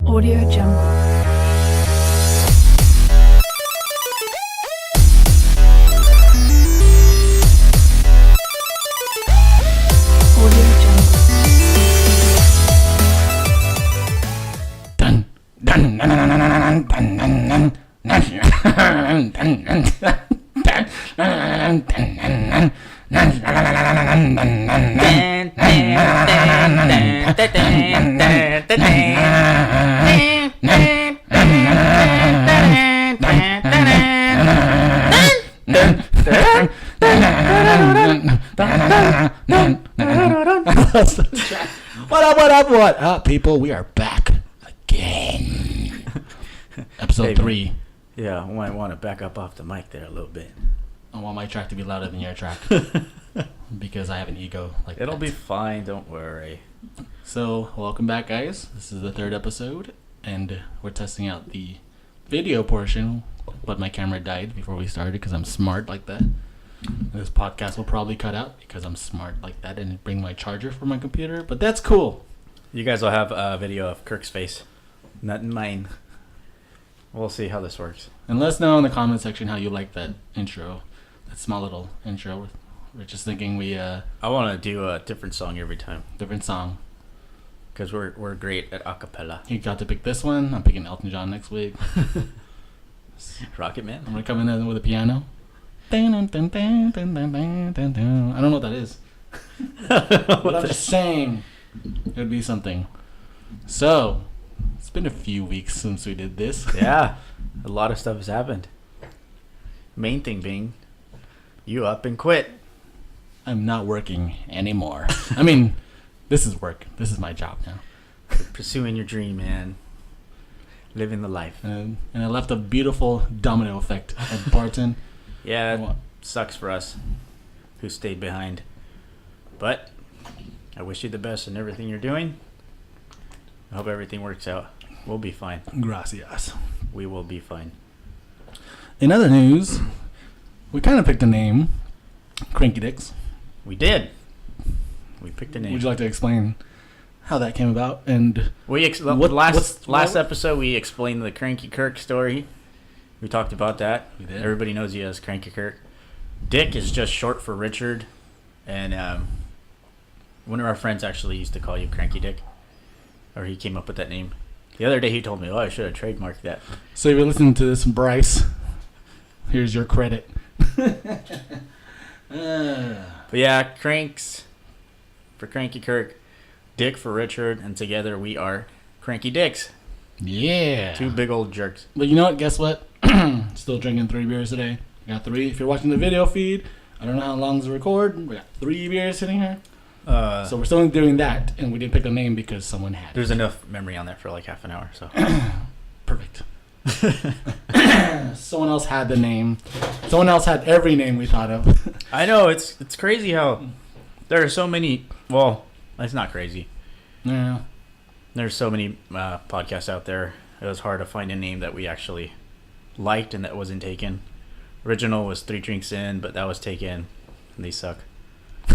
Audio Jungle. Audio Jungle. Dun dun dun dun dun dun dun What up, people? We are back again. Episode Hey, 3. Yeah, I might want to back up off the mic there a little bit. I want my track to be louder than your track because I have an ego like It'll that. be fine, don't worry. So, welcome back, guys. This is the 3rd episode, and we're testing out the video portion, but my camera died before we started because I'm smart like that. This podcast will probably cut out because I'm smart like that and bring my charger for my computer, but that's cool. You guys will have a video of Kirk's face, not mine. We'll see how this works. And let us know in the comment section how you like that intro, that small little intro. We're just thinking I want to do a different song every time different song. because we're great at acapella. You got to pick this one. I'm picking Elton John next week. Rocket Man? I'm gonna come in with a piano. I don't know what that is. But I'm just saying it would be something. So, it's been a few weeks since we did this. Yeah, a lot of stuff has happened. Main thing being, you up and quit. I'm not working anymore. I mean, this is work. This is my job now. Pursuing your dream, man. Living the life. And I left a beautiful domino effect at Barton. Yeah, it sucks for us who stayed behind. But I wish you the best in everything you're doing. I hope everything works out. We'll be fine. Gracias. We will be fine. In other news, we kind of picked a name, CrankyDicks. We did. We picked a name. Would you like to explain how that came about? And last episode we explained the Cranky Kirk story. We talked about that. We did. Everybody knows you as Cranky Kirk. Dick is just short for Richard, and one of our friends actually used to call you Cranky Dick, or he came up with that name. The other day he told me, "Oh, I should have trademarked that." so if you're listening to this, Bryce, here's your credit. But yeah, Cranks for Cranky Kirk, Dick for Richard, and together we are Cranky Dicks. Yeah. Two big old jerks. But you know what? Guess what? Still drinking 3 beers today. Got 3. If you're watching the video feed, I don't know how long to record. We got 3 beers sitting here. So we're still doing that, and we didn't pick a name because someone had There's it. enough memory on that for like half an hour. So Perfect. Someone else had the name. Someone else had every name we thought of. I know it's crazy how there are so many. Well, it's not crazy. Yeah. There's so many podcasts out there. It was hard to find a name that we actually liked and that wasn't taken. Original was 3 Drinks In, but that was taken, and they suck.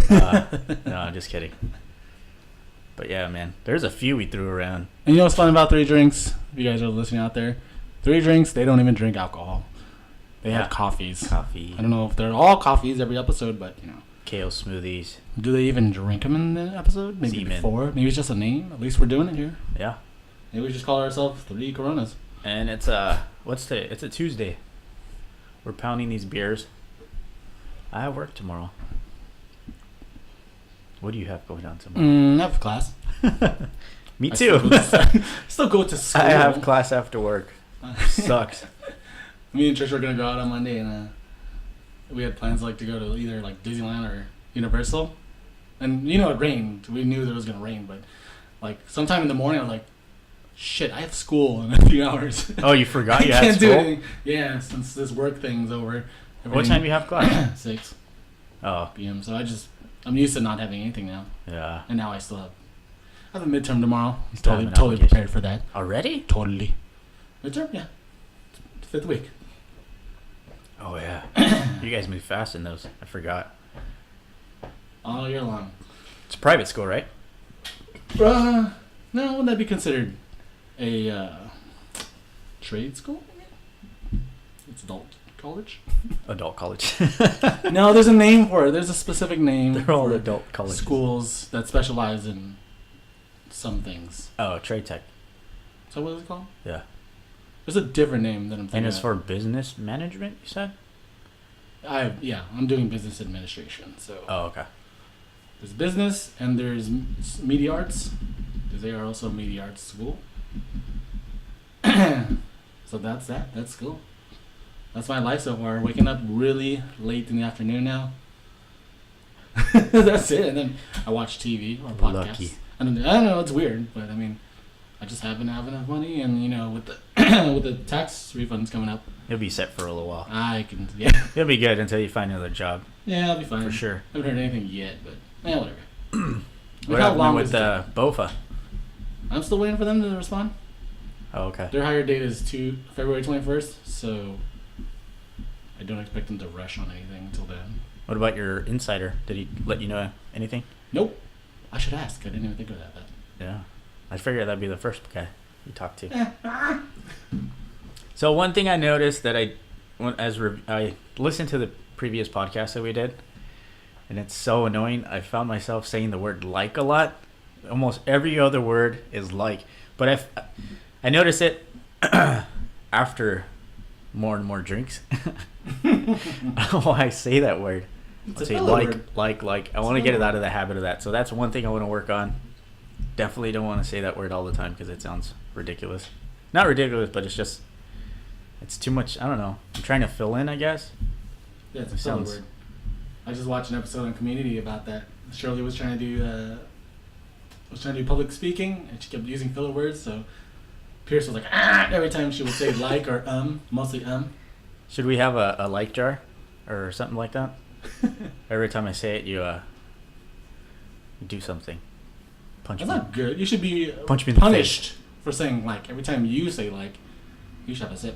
No, I'm just kidding. But yeah, man, there's a few we threw around. And you know what's fun about 3 Drinks? If you guys are listening out there, 3 Drinks, they don't even drink alcohol. They have coffees. Coffee. I don't know if they're all coffees every episode, but you know. Kale smoothies. Do they even drink them in the episode? Maybe Semen. before. Maybe it's just a name. At least we're doing it here. Yeah. Maybe we just call ourselves 3 Coronas. And it's it's a Tuesday. We're pounding these beers. I have work tomorrow. What do you have going on tomorrow? I have class. Me I too. still go to school. I have class after work. Sucks. Me and Trish were gonna go out on Monday, and we had plans to go to either Disneyland or Universal. And you know it rained. We knew that it was gonna rain, but sometime in the morning, I'm like, shit, I have school in a few hours. Oh, you forgot you I had can't do school? anything. Yeah, since this work thing's over. What time do you have class? 6 Oh, p.m. So I'm used to not having anything now, yeah. and now I still have. I have a midterm tomorrow. Still have an Totally obligation. prepared for that. Already? Totally. Midterm, yeah. 5th week. Oh, yeah. You guys move fast in those. I forgot. All year long. It's a private school, right? No, wouldn't that be considered a trade school. It's adult college. Adult college. No, there's a name for it. There's a specific name. They're all for adult colleges. schools that specialize in some things. Oh, trade tech. So what is it called? Yeah. There's a different name that I'm thinking. And it's of. for business management, you said? I'm doing business administration. So Oh, okay. there's business and there's media arts, because they are also a media arts school. So that's that. That's cool. That's my life so far. Waking up really late in the afternoon now. That's it. And then I watch TV or podcasts. Lucky. And I don't know. It's weird, but I mean, I just happen to have enough money, and with the with the tax refunds coming up, You'll be set for a little while. I can You'll be good until you find another job. Yeah, I'll be fine For sure. I haven't heard anything yet, but whatever. What How long happened is with BOFA? I'm still waiting for them to respond. Oh, okay. Their hire date is February 21st, so I don't expect them to rush on anything until then. What about your insider? Did he let you know anything? Nope. I should ask. I didn't even think of that. Yeah. I figured that'd be the first guy you talked to. So one thing I noticed that I listened to the previous podcast that we did, and it's so annoying. I found myself saying the word like a lot. Almost every other word is like. But I noticed it after more and more drinks. I don't know why I say that word. It's I a say filler word. like. I want to get it out of the habit of that. So that's one thing I want to work on. Definitely don't want to say that word all the time because it sounds ridiculous. Not ridiculous, but it's too much. I don't know. I'm trying to fill in, I guess. Yeah, it's a filler word. I just watched an episode on Community about that. Shirley was trying to do public speaking, and she kept using filler words. So Pierce was like, every time she would say like or mostly Should we have a like jar or something like that? Every time I say it, you do something. Punch That's me. not good. You should be Punch me in the punished for saying like. Every time you say like, you should have a sip.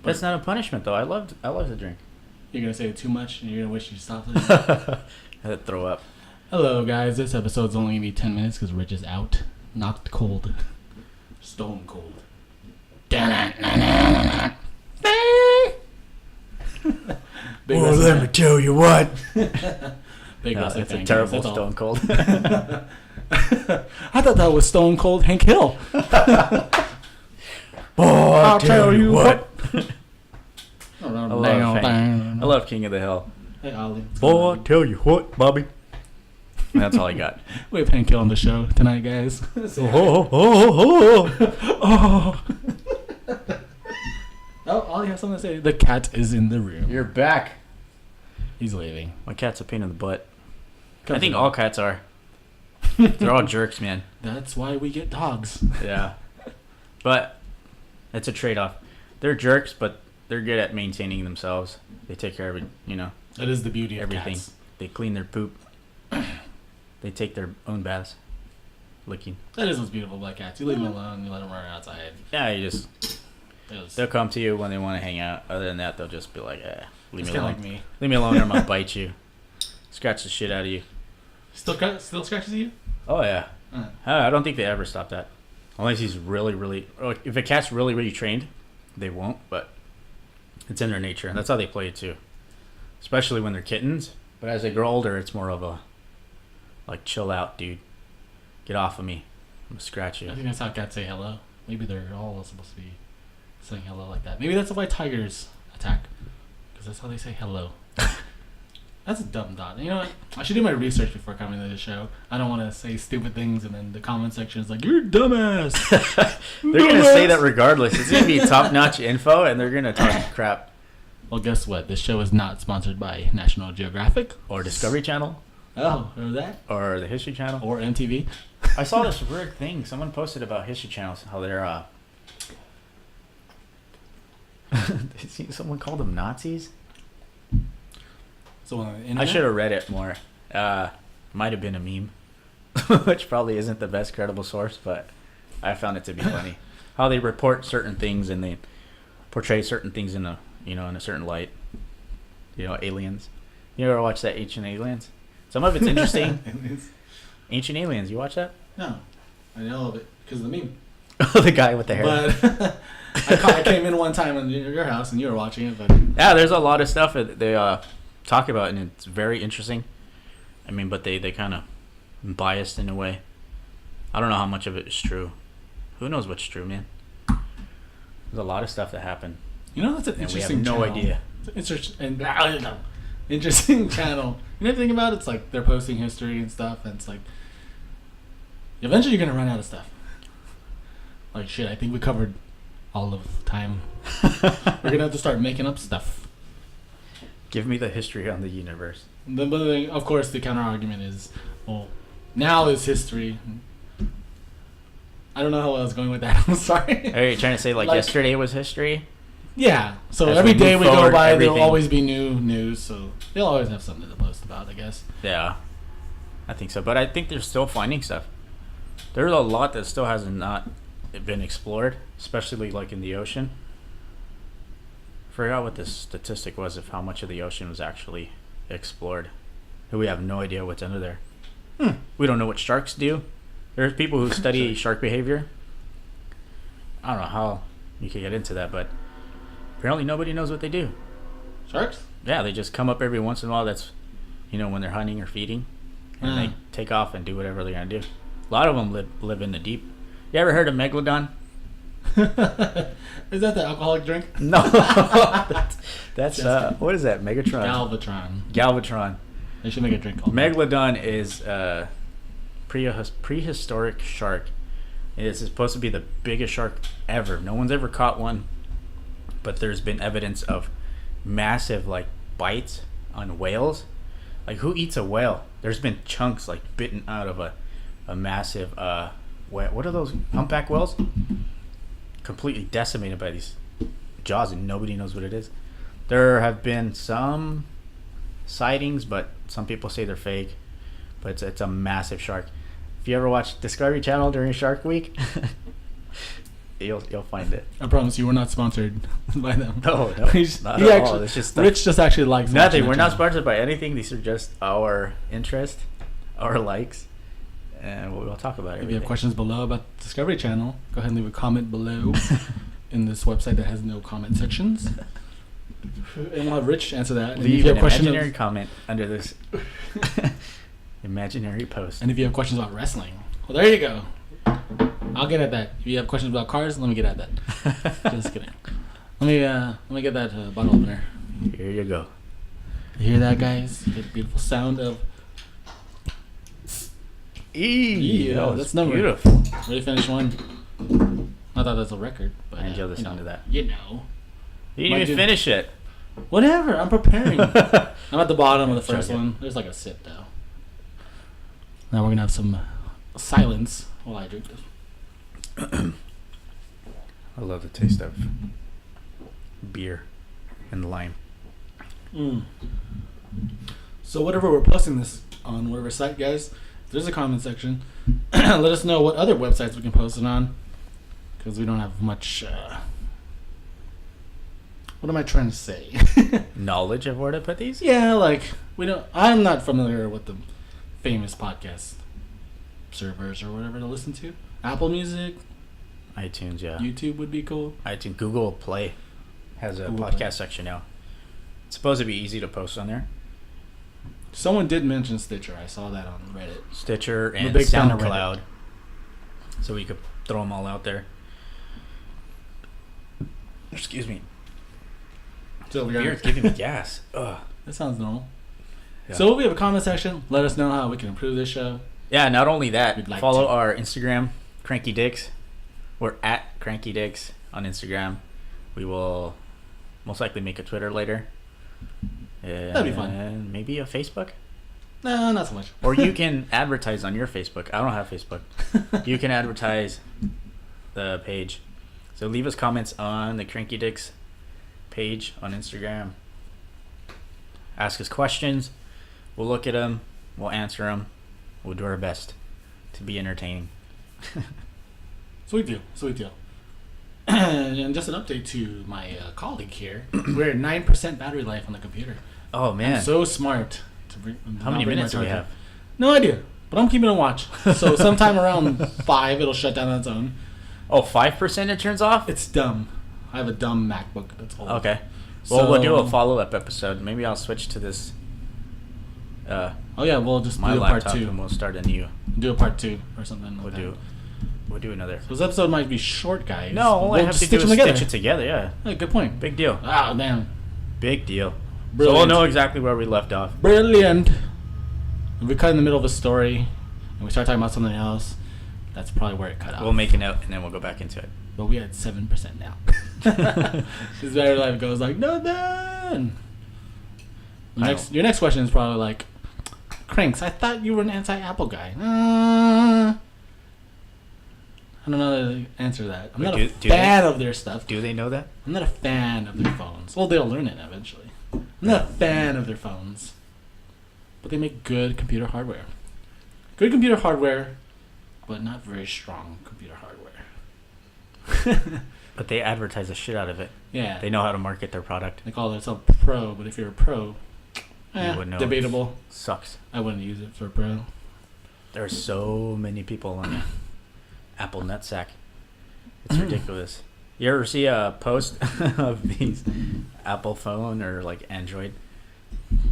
That's not a punishment, though. I love the drink. You're going to say it too much, and you're going to wish you stopped. I had to throw up. Hello, guys. This episode's only going to be 10 minutes because Rich is out. Knocked cold. Stone cold. Big Oh, wrestling let me fan. tell you what. Big No, wrestling it's fan, a guys. terrible That's all. Stone Cold. I thought that was Stone Cold Hank Hill. Oh, I'll tell you what. I I love King of the Hill. Hey, Ollie. Boy, I'll tell you what, Bobby. That's all I got. We have Hank Hill on the show tonight, guys. Oh, Ollie has something to say. The cat is in the room. You're back. He's waving. My cat's a pain in the butt. Comes I think in. all cats are. They're all jerks, man. That's why we get dogs. Yeah. But it's a trade-off. They're jerks, but they're good at maintaining themselves. They take care of it, That is the beauty of everything. cats. They clean their poop. They take their own baths. Licking. That is what's beautiful about cats. You leave them alone, you let them run outside. Yeah, they'll come to you when they want to hang out. Other than that, they'll just be like, leave It's me kind alone. of like me. Leave me alone or I'm going to bite you. Scratch the shit out of you. Still scratches you? Oh, yeah. Uh, I don't think they ever stop that. Unless he's really, really... Or if a cat's really, really trained, they won't, but it's in their nature. That's how they play it, too. Especially when they're kittens. But as they grow older, it's more of a... Like, chill out, dude. Get off of me. I'm going to scratch you. I think that's how cats say hello. Maybe they're all supposed to be saying hello like that. Maybe that's why tigers attack. Because that's how they say hello. That's a dumb thought. You know what? I should do my research before coming to the show. I don't want to say stupid things and then the comment section is like, you're a dumbass. They're going to say that regardless. It's going to be top-notch info, and they're going to talk crap. Well, guess what? This show is not sponsored by National Geographic. Or Discovery Channel. Oh, or that. Or the History Channel. Or MTV. I saw this weird thing. Someone posted about History Channels, how they're... Someone called them Nazis? So on the internet? I should have read it more. Might have been a meme, which probably isn't the best credible source, but I found it to be funny. How they report certain things and they portray certain things in in a certain light. Aliens. You ever watch that Ancient Aliens? Some of it's interesting. Ancient Aliens. You watch that? No. I know of it because of the meme. The guy with the hair. But I came in one time in your house and you were watching it. But yeah, there's a lot of stuff that they talk about, and it's very interesting. I mean, but they kind of biased in a way. I don't know how much of it is true. Who knows what's true, man? There's a lot of stuff that happened. You know, that's an interesting channel. We have no idea. Interesting channel. You know, think about it, it's like they're posting history and stuff, and it's like eventually you're gonna run out of stuff. Like shit, I think we covered all of time. We're gonna have to start making up stuff. Give me the history on the universe. But of course, the counter argument is, well, now is history. I don't know how I was going with that. I'm sorry. Are you trying to say like yesterday was history? Yeah. So As every we day move we go forward, by, everything- there'll always be new news. So they'll always have something to post about, I guess. Yeah, I think so. But I think they're still finding stuff. There's a lot that still hasn't not been explored, especially like in the ocean. Forgot what the statistic was of how much of the ocean was actually explored. We have no idea what's under there. We don't know what sharks do. There's people who study shark behavior. I don't know how you could get into that, but apparently nobody knows what they do. Sharks? Yeah, they just come up every once in a while. That's, when they're hunting or feeding, and they take off and do whatever they're gonna do. A lot of them live in the deep. You ever heard of megalodon? Is that the alcoholic drink? No, that's what is that? Megatron. Galvatron. They should make a drink called Megalodon is prehistoric shark. It's supposed to be the biggest shark ever. No one's ever caught one, but there's been evidence of massive bites on whales. Like, who eats a whale? There's been chunks bitten out of a massive what are those, humpback whales? Completely decimated by these jaws, and nobody knows what it is. There have been some sightings, but some people say they're fake. But it's a massive shark. If you ever watch Discovery Channel during Shark Week, you'll find it. I promise you, we're not sponsored by them. No, not at all. It's just Rich just actually likes nothing. We're not sponsored by anything. These are just our interest, our likes, and we'll talk about it. If you have questions below about Discovery Channel, go ahead and leave a comment below in this website that has no comment sections. And we'll have Rich answer that. And Leave an imaginary comment under this imaginary post. And if you have questions about wrestling, well, there you go. I'll get at that. If you have questions about cars, let me get at that. Just kidding. Let me get that bottle opener. Here you go. You hear that, guys? You hear the beautiful sound of. Yeah, that's beautiful. Ready to finish one? I thought that's a record, but I enjoy the sound of that. You know. You didn't even finish it. Whatever. I'm preparing. I'm at the bottom of the first one. There's a sip though. Now we're gonna have some silence while I drink this. I love the taste of beer and lime. So whatever we're posting this on, whatever site, guys, there's a comment section. Let us know what other websites we can post it on, because we don't have much. What am I trying to say? Knowledge of where to put these? Yeah, we don't. I'm not familiar with the famous podcast servers or whatever to listen to. Apple Music, iTunes, yeah. YouTube would be cool. iTunes, Google Play has a Google podcast Play section now. It's supposed to be easy to post on there. Someone did mention Stitcher. I saw that on Reddit. Stitcher and big fan of SoundCloud. So we could throw them all out there. Excuse me. So we Beer's giving me gas. Ugh. That sounds normal. Yeah. So we have a comment section. Let us know how we can improve this show. Yeah, not only that, We'd like follow to. our Instagram, CrankyDicks. We're at CrankyDicks on Instagram. We will most likely make a Twitter later. That'd be fun. And maybe a Facebook. No, not so much. Or you can advertise on your Facebook. I don't have Facebook. You can advertise the page. So leave us comments on the CrankyDicks page on Instagram. Ask us questions. We'll look at them. We'll answer them. We'll do our best to be entertaining. Sweet deal. And just an update to my colleague here. We're at 9% battery life on the computer. Oh, man. I'm so smart. How many minutes do we have? No idea, but I'm keeping a watch. So sometime around 5, it'll shut down on its own. Oh, 5% it turns off? It's dumb. I have a dumb MacBook that's old. Okay. Well, we'll do a So- follow-up episode. Maybe I'll switch to this. Oh yeah, we'll just My do a part laptop, 2. and we'll start a new. Do a part 2 or something. Like We'll do another. So this episode might be short, guys. No, all I We'll have just to do stitch is them together. stitch it together. Yeah, Hey, good point. big deal. Ah, damn. Big deal. Brilliant. So we'll know exactly where we left off. Brilliant. If we cut in the middle of a story and we start talking about something else, that's probably where it cut off. We'll make a note and then we'll go back into it. But we had 7% now. This better life goes like nothing. Your next question is probably like, Cranks, I thought you were an anti-Apple guy. I don't know how to answer that. I'm Wait, not do a fan of their stuff. Do they know that? I'm not a fan of their phones. Well, they'll learn it eventually. I'm not a fan of their phones. But they make good computer hardware. Good computer hardware, but not very strong computer hardware. But they advertise the shit out of it. Yeah. They know how to market their product. They call themselves pro, but if you're a pro, wouldn't know. debatable. Sucks. I wouldn't use it for a pro. There are so many people on the Apple nutsack. It's ridiculous. You ever see a post of these Apple phone or like Android?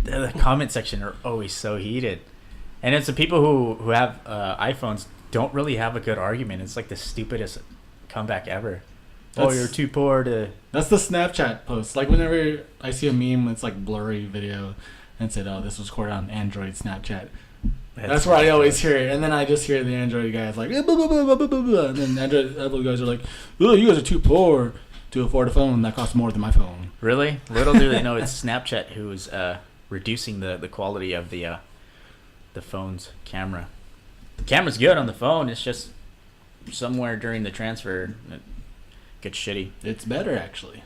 The comment section are always so heated. And it's the people who have iPhones don't really have a good argument. It's like the stupidest comeback ever. That's- you're too poor to... That's the Snapchat post. Like whenever I see a meme, it's like blurry video, and said, "Oh, this was recorded on Android Snapchat." That's where I always hear it, and then I just hear the Android guys like, "Eh, blah, blah, blah, blah, blah, blah, blah," and then Apple guys are like, "Oh, you guys are too poor to afford a phone that costs more than my phone." Really? Little do they know it's Snapchat who's reducing the quality of the phone's camera. The camera's good on the phone. It's just somewhere during the transfer it gets shitty. It's better actually.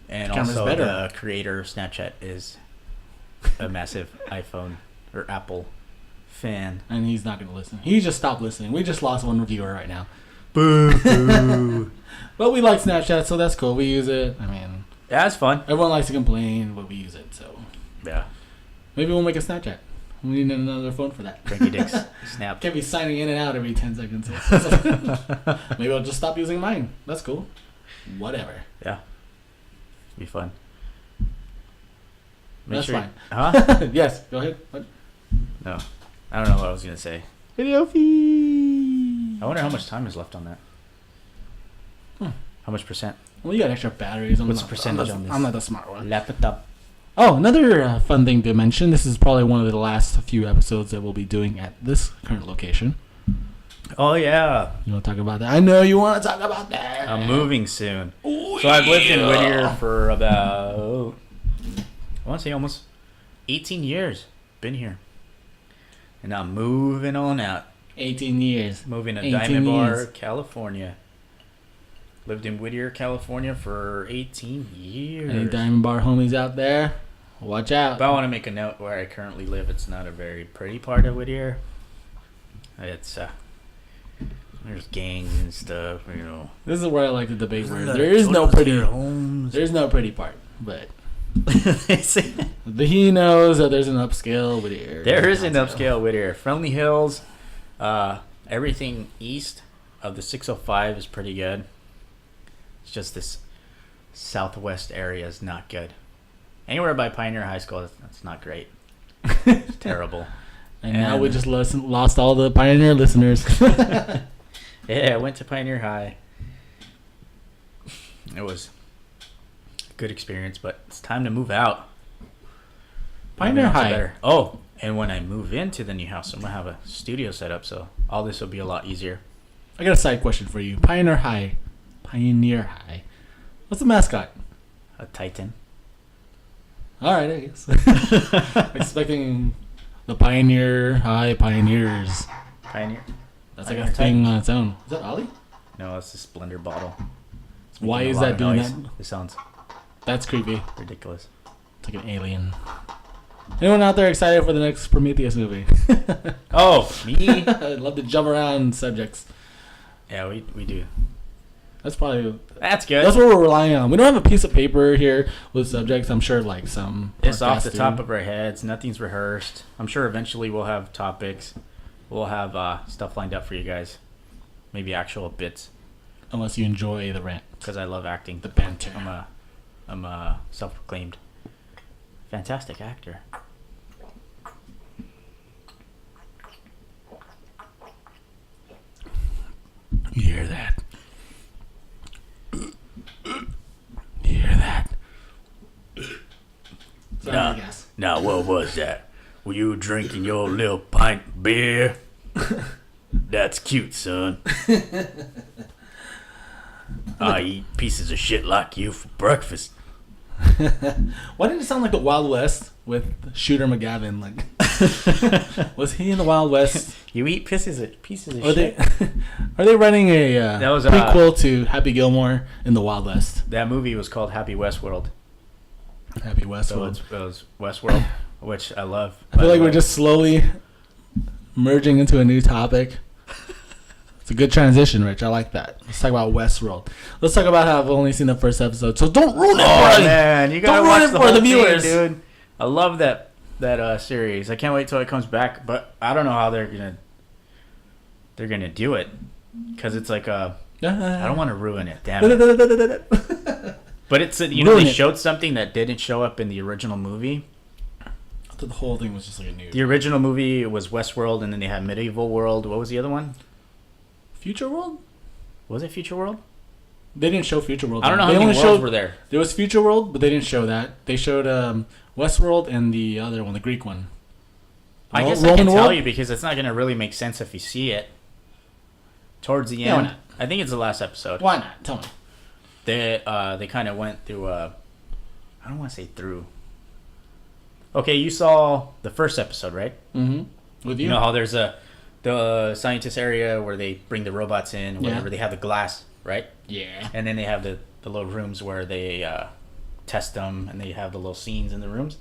And The camera's also better. the creator of Snapchat is a massive iPhone or Apple fan. And he's not going to listen. He just stopped listening. We just lost one reviewer right now. Boo! But we like Snapchat, so that's cool. We use it. I mean, Yeah, it's fun. everyone likes to complain, but we use it. So Yeah. maybe we'll make a Snapchat. We need another phone for that. CrankyDicks Snap. Can't be signing in and out every 10 seconds. Maybe I'll just stop using mine. That's cool. Whatever. Yeah. Be fun. That's fine. Huh? Yes, go ahead. What? No. I don't know what I was going to say. Video feed. I wonder how much time is left on that. Hmm. How much percent? Well, you got extra batteries. What's the percentage on this? I'm not the smart one. Laptop. Oh, another fun thing to mention. This is probably one of the last few episodes that we'll be doing at this current location. Oh, yeah. You want to talk about that? I know you want to talk about that. I'm moving soon. Ooh, So I've lived in yeah. Whittier for about, I want to say almost 18 years. Been here. And I'm moving on out. 18 years. Moving to 18 Diamond Bar, years. California. Lived in Whittier, California for 18 years. Any Diamond Bar homies out there? Watch out. But I want to make a note where I currently live. It's not a very pretty part of Whittier. It's there's gangs and stuff, you know. This is where I like to debate where There's there is no pretty homes. There's no pretty part, but They say- he knows that there's an upscale Whittier. there is an upscale Whittier. Friendly Hills, everything east of the 605 is pretty good. It's just this southwest area is not good. Anywhere by Pioneer High School, that's not great. It's terrible. And now we just lost all the Pioneer listeners. Yeah, I went to Pioneer High. It was a good experience, but it's time to move out. Pioneer Moving on to High. better. Oh, and when I move into the new house, I'm going to have a studio set up, so all this will be a lot easier. I got a side question for you. Pioneer High. What's the mascot? A Titan. All right, I guess. Expecting the Pioneer High Pioneers. Pioneer? That's like a Pioneer thing on its own. Is that Ollie? No, it's a Splendor bottle. It's Why making a is lot that of doing noise. that? It sounds That's creepy. ridiculous. It's like an alien. Anyone out there excited for the next Prometheus movie? Oh, me? I'd love to jump around subjects. Yeah, we do. That's probably That's good. that's what we're relying on. We don't have a piece of paper here with subjects. I'm sure like some. It's off podcasts the do. top of our heads. Nothing's rehearsed. I'm sure eventually we'll have topics. We'll have stuff lined up for you guys. Maybe actual bits. Unless you enjoy the rant. Because I love acting. The banter. I'm a self-proclaimed fantastic actor. You hear that? You hear that? Sorry, guys. Now, what was that? Were you drinking your little pint of beer? That's cute, son. I eat pieces of shit like you for breakfast. Why did it sound like the Wild West with Shooter McGavin? Like, was he in the Wild West? You eat pieces of Are shit. Are they running a That was, prequel to Happy Gilmore in the Wild West? That movie was called Happy Westworld. Happy West So World. it was Westworld, which I love. I feel like we're just slowly merging into a new topic. It's a good transition, Rich. I like that. Let's talk about Westworld. Let's talk about how I've only seen the first episode, so don't ruin it for me. Man, you gotta Don't watch ruin it the for whole the thing, viewers, dude. I love that series. I can't wait till it comes back, but I don't know how they're gonna do it because it's like I don't want to ruin it. Damn it. But it's they showed something that didn't show up in the original movie. I thought the whole thing was just like a new. The original movie was Westworld, and then they had Medieval World. What was the other one? Future World? Was it Future World? They didn't show Future World. I don't know They how many only worlds showed- were there. There was Future World, but they didn't show that. They showed Westworld and the other one, the Greek one. I guess I Roman can tell world? you because it's not going to really make sense if you see it. Towards the Yeah, why end, not? I think it's the last episode. Why not? Tell me. They kind of went through. I don't want to say through. Okay, you saw the first episode, right? Mm-hmm. With you? You know how there's the scientist area where they bring the robots in, whatever. Yeah. They have the glass, right? Yeah. And then they have the little rooms where they test them, and they have the little scenes in the rooms.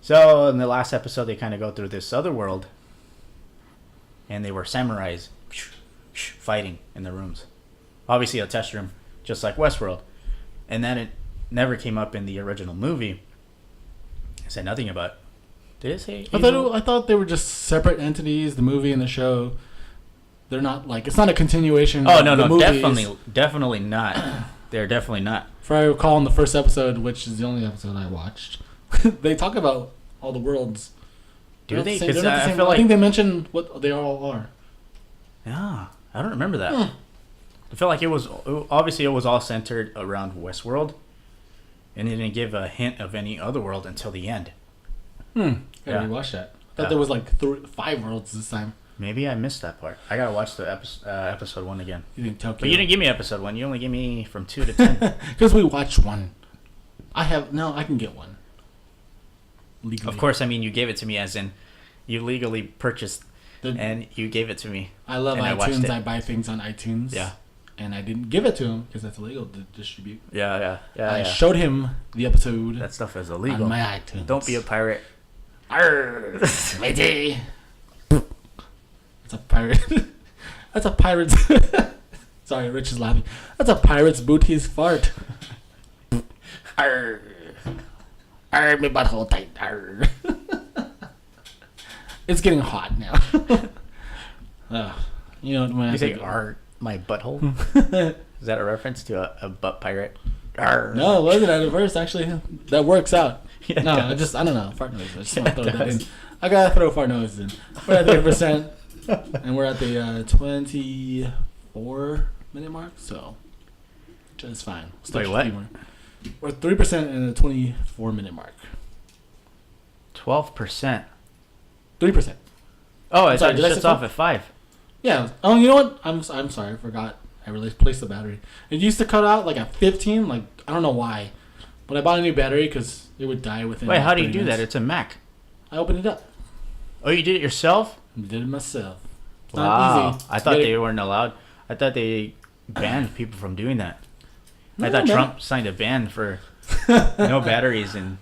So in the last episode, they kind of go through this other world, and they were samurais fighting in the rooms. Obviously, a test room, just like Westworld. And then it never came up in the original movie. It said nothing about. Did it say? I thought they were just separate entities, the movie and the show. They're not like, it's not a continuation Oh of no, the no, movies. definitely not. They're definitely not. For I recall in the first episode, which is the only episode I watched, they talk about all the worlds. Do They're they? not the 'Cause same- they're not the I same- feel I like think they mentioned what they all are. yeah, I don't remember that. I feel like it was obviously it was all centered around Westworld, and they didn't give a hint of any other world until the end. Gotta Yeah. rewatch that. I thought Yeah. there was like 5 worlds this time. Maybe I missed that part. I gotta watch the episode 1 again. You think Tokyo? But you didn't give me episode 1. You only gave me from 2 to 10. Because we watched 1. I can get 1. Legally. Of course, I mean you gave it to me as in you legally purchased The- and you gave it to me. I love and I watched iTunes. it. I buy things on iTunes. Yeah. And I didn't give it to him because that's illegal to distribute. Yeah. I showed him the episode That stuff is on illegal. my iTunes. Don't be a pirate. Arr, matey. That's a pirate. That's a pirate's. Sorry, Rich is laughing. That's a pirate's booty's fart. Arr. Arr, my butthole tight. Arr. It's getting hot now. You know when I You say think "Arr, my butthole"? Is that a reference to a butt pirate? Arr. No, it wasn't at first. Actually, that works out. Yeah, it No, does. I don't know. Fart noise. I just want to Yeah, throw it that in. does. I gotta throw fart noises in. We're at 30%, and we're at the 24-minute mark, so just fine. Wait, what? We're 3% in the 24-minute mark. 12%. 3%. Oh, I Sorry, thought did I it say shuts off at 5. Yeah. Oh, you know what? I'm sorry. I forgot. I replaced the battery. It used to cut out like at 15. Like I don't know why, but I bought a new battery because it would die within. Wait, like, how do you 30 do that? minutes. It's a Mac. I opened it up. Oh, you did it yourself? Did it myself. It's Wow. not easy. I thought they weren't allowed. I thought they banned people from doing that. I No, thought man. Trump signed a ban for no batteries and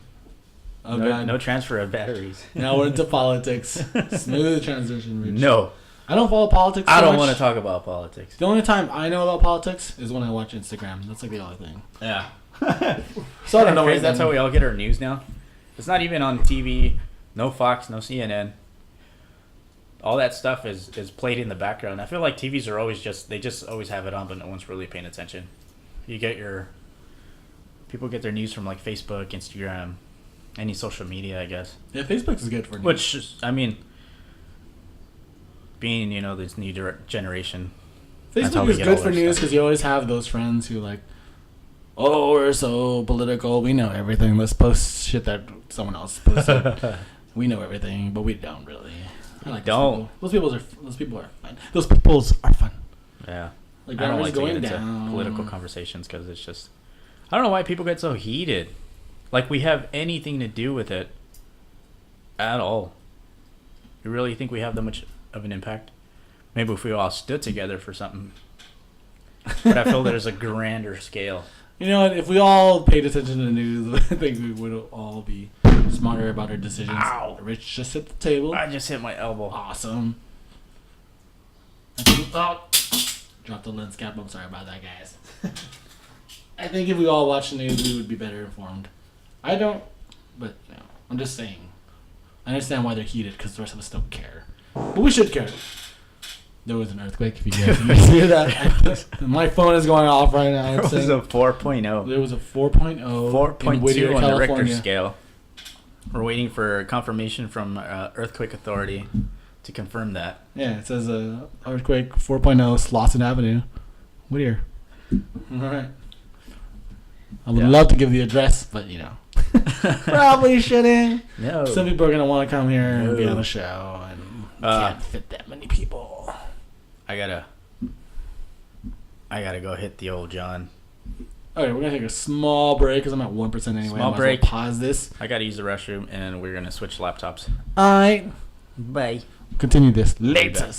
Oh no, god. no transfer of batteries. Now we're into politics. Smooth transition, Rich. No. I don't follow politics. I so don't much. want to talk about politics. The only time I know about politics is when I watch Instagram. That's like the only thing. Yeah. So I don't know. That's how we all get our news now. It's not even on TV. No Fox, no CNN. all that stuff is played in the background. I feel like TVs are always they just always have it on, but no one's really paying attention. People get their news from like Facebook, Instagram, any social media, I guess. Yeah, Facebook is good for news. Which is, I mean, being this new generation. That's how Facebook we is get good all for our news stuff. because you always have those friends who like, oh, we're so political. We know everything. Let's post shit that someone else posted. We know everything, but we don't really. I like those people are fun. Those peoples are fun. Yeah. Like I don't like to going get into down. political conversations because it's just, I don't know why people get so heated. Like we have anything to do with it at all. You really think we have that much of an impact? Maybe if we all stood together for something. But I feel there's a grander scale. You know what? If we all paid attention to the news, I think we would all be smarter about our decisions. Ow. Rich just hit the table. I just hit my elbow. Awesome. Dropped the lens cap. I'm sorry about that, guys. I think if we all watched the news, we would be better informed. I don't, but I'm just saying. I understand why they're heated because the rest of us don't care. But we should care. There was an earthquake. If you guys didn't hear that, my phone is going off right now. It was a 4.0. There was a 4.0. 4.2 on the Richter California. scale. We're waiting for confirmation from Earthquake Authority to confirm that. Yeah, it says earthquake 4.0, Slauson Avenue, Whittier. All right. I would love to give the address, but probably shouldn't. No. Some people are gonna want to come here and be on the show, and can't fit that many people. I gotta go hit the old John. All right, we're gonna take a small break because I'm at 1% anyway. Small Might as well break. Pause this. I gotta use the restroom, and we're gonna switch laptops. All right. Bye. Continue this later.